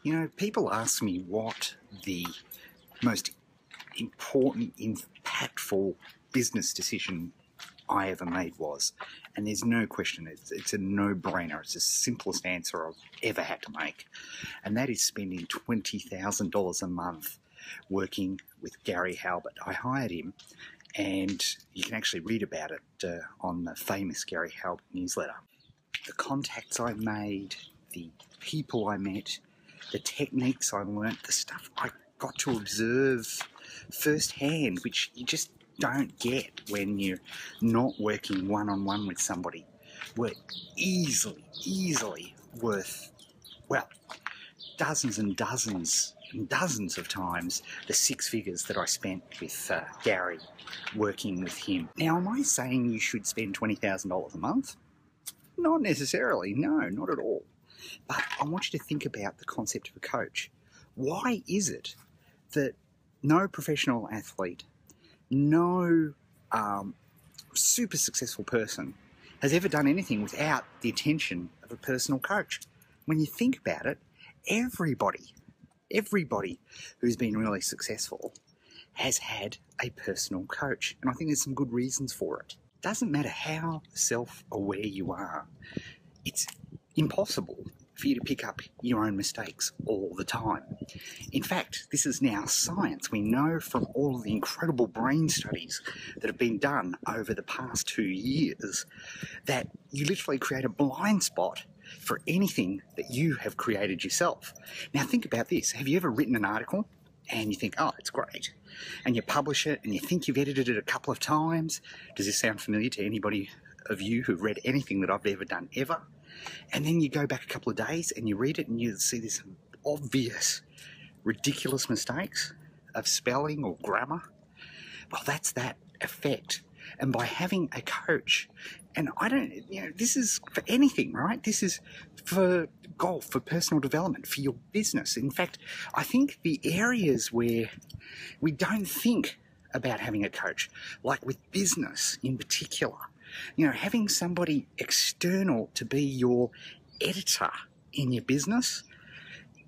You know, people ask me what the most important, impactful business decision I ever made was. And there's no question, it's a no-brainer. It's the simplest answer I've ever had to make. And that is spending $20,000 a month working with Gary Halbert. I hired him, and you can actually read about it on the famous Gary Halbert newsletter. The contacts I made, the people I met, the techniques I learnt, the stuff I got to observe firsthand, which you just don't get when you're not working one-on-one with somebody, were easily worth, well, dozens and dozens and dozens of times the six figures that I spent with Gary working with him. Now, am I saying you should spend $20,000 a month? Not necessarily, no, not at all. But I want you to think about the concept of a coach. Why is it that no professional athlete, no super successful person has ever done anything without the attention of a personal coach? When you think about it, everybody who's been really successful has had a personal coach. And I think there's some good reasons for it. It doesn't matter how self-aware you are. It's impossible for you to pick up your own mistakes all the time. In fact, this is now science. We know from all of the incredible brain studies that have been done over the past 2 years that you literally create a blind spot for anything that you have created yourself. Now think about this. Have you ever written an article and you think, oh, it's great, and you publish it and you think you've edited it a couple of times? Does this sound familiar to anybody of you who've read anything that I've ever done ever? And then you go back a couple of days and you read it and you see this obvious, ridiculous mistakes of spelling or grammar. Well, that's that effect. And by having a coach, and I don't, this is for anything, right? This is for golf, for personal development, for your business. In fact, I think the areas where we don't think about having a coach, like with business in particular, having somebody external to be your editor in your business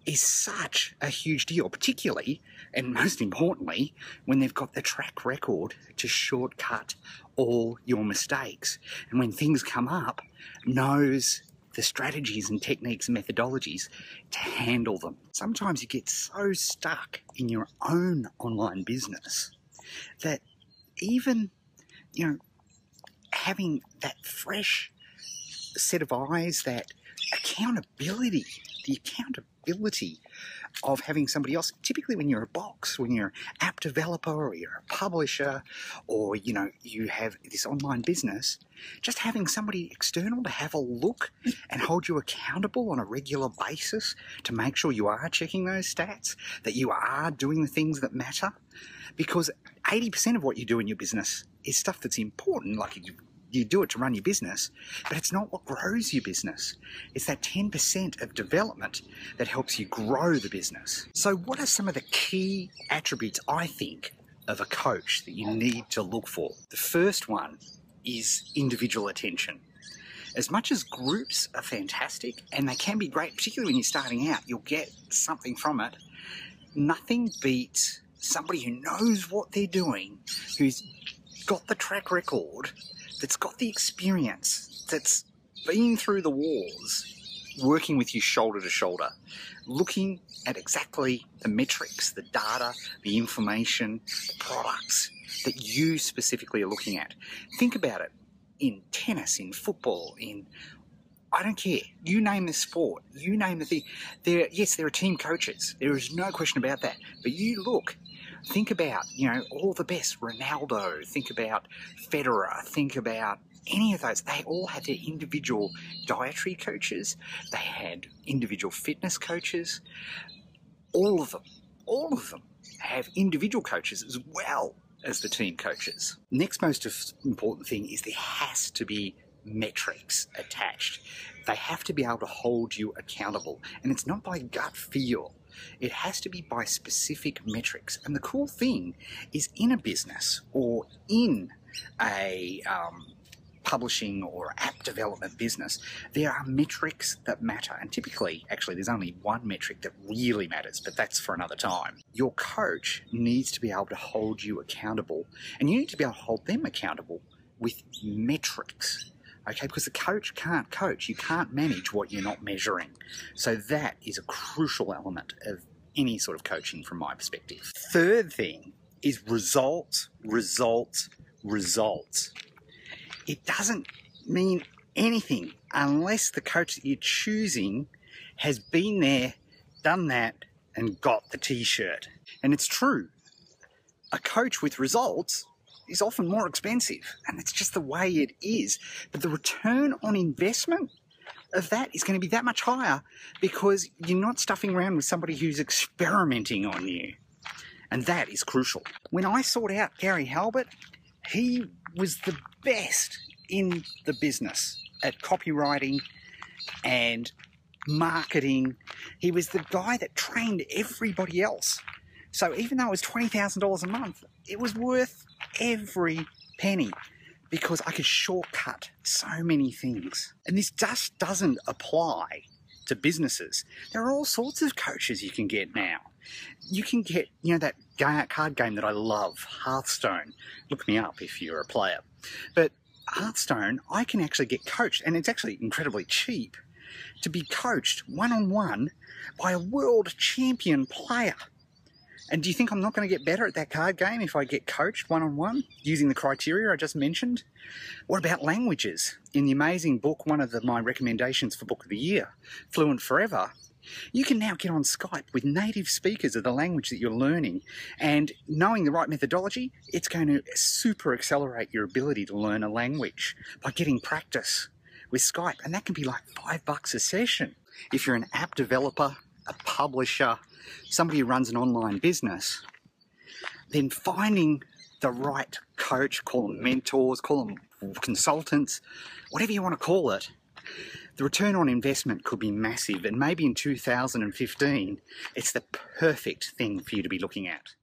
is such a huge deal, particularly, and most importantly, when they've got the track record to shortcut all your mistakes. And when things come up, knows the strategies and techniques and methodologies to handle them. Sometimes you get so stuck in your own online business that even, having that fresh set of eyes, that accountability, the accountability of having somebody else, typically when you're a box, when you're an app developer or you're a publisher or, you have this online business, just having somebody external to have a look and hold you accountable on a regular basis to make sure you are checking those stats, that you are doing the things that matter. Because 80% of what you do in your business is stuff that's important, like you do it to run your business, but it's not what grows your business. It's that 10% of development that helps you grow the business. So what are some of the key attributes, I think, of a coach that you need to look for? The first one is individual attention. As much as groups are fantastic, and they can be great, particularly when you're starting out, you'll get something from it, nothing beats somebody who knows what they're doing, who's got the track record, that's got the experience, that's been through the wars, working with you shoulder to shoulder, looking at exactly the metrics, the data, the information, the products that you specifically are looking at. Think about it in tennis, in football, I don't care, you name the sport, you name the thing. Yes, there are team coaches, there is no question about that, but think about, all the best, Ronaldo, think about Federer, think about any of those. They all had their individual dietary coaches, they had individual fitness coaches, all of them have individual coaches as well as the team coaches. Next most important thing is there has to be metrics attached. They have to be able to hold you accountable, and it's not by gut feel. It has to be by specific metrics. And the cool thing is, in a business or in a publishing or app development business, there are metrics that matter. And typically, actually, there's only one metric that really matters, but that's for another time. Your coach needs to be able to hold you accountable, and you need to be able to hold them accountable with metrics. Okay, because the coach can't coach. You can't manage what you're not measuring. So that is a crucial element of any sort of coaching from my perspective. Third thing is results, results, results. It doesn't mean anything unless the coach that you're choosing has been there, done that, and got the t-shirt. And it's true. A coach with results is often more expensive, and it's just the way it is. But the return on investment of that is going to be that much higher because you're not stuffing around with somebody who's experimenting on you. And that is crucial. When I sought out Gary Halbert, he was the best in the business at copywriting and marketing. He was the guy that trained everybody else. So even though it was $20,000 a month, it was worth every penny because I could shortcut so many things. And this just doesn't apply to businesses. There are all sorts of coaches you can get now. You can get, that card game that I love, Hearthstone. Look me up if you're a player. But Hearthstone, I can actually get coached, and it's actually incredibly cheap to be coached one-on-one by a world champion player. And do you think I'm not going to get better at that card game if I get coached one-on-one using the criteria I just mentioned? What about languages? In the amazing book, one of my recommendations for Book of the Year, Fluent Forever, you can now get on Skype with native speakers of the language that you're learning, and knowing the right methodology, it's going to super accelerate your ability to learn a language by getting practice with Skype. And that can be like $5 a session. If you're an app developer, a publisher, somebody who runs an online business, then finding the right coach, call them mentors, call them consultants, whatever you want to call it, the return on investment could be massive. And maybe in 2015, it's the perfect thing for you to be looking at.